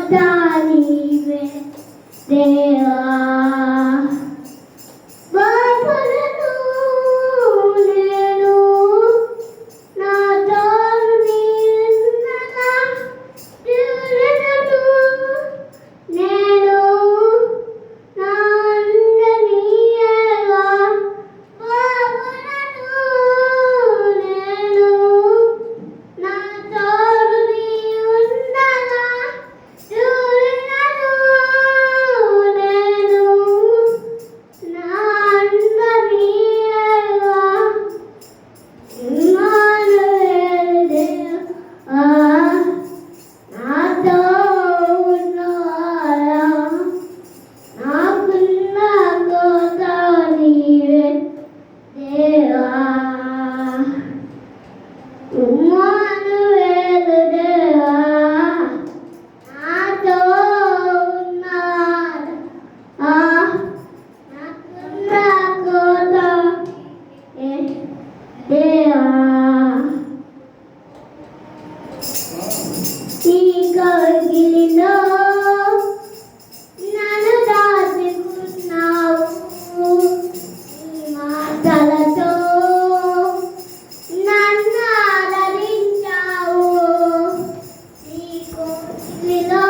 నీవే దేవా బాధలను నేను నా తోడు నీవుండగా తీరను నేను నా అండ నీయగా బాధలను నేను నా తోడు నీవుండగా తీరను నేను నా అండ నీయగా ఇమ్మానుయేలు దేవా నాతో ఉన్నావా నాకున్న కోత నీవే దేవా ఇమ్మానుయేలు దేవా నాతో ఉన్నావా నాకున్న కోత దేవా నీ కౌగిలిలో నన్ను దాచుకున్నావు నీ మాటలతో నన్ను ఆదరించావు నీ కౌగిలిలో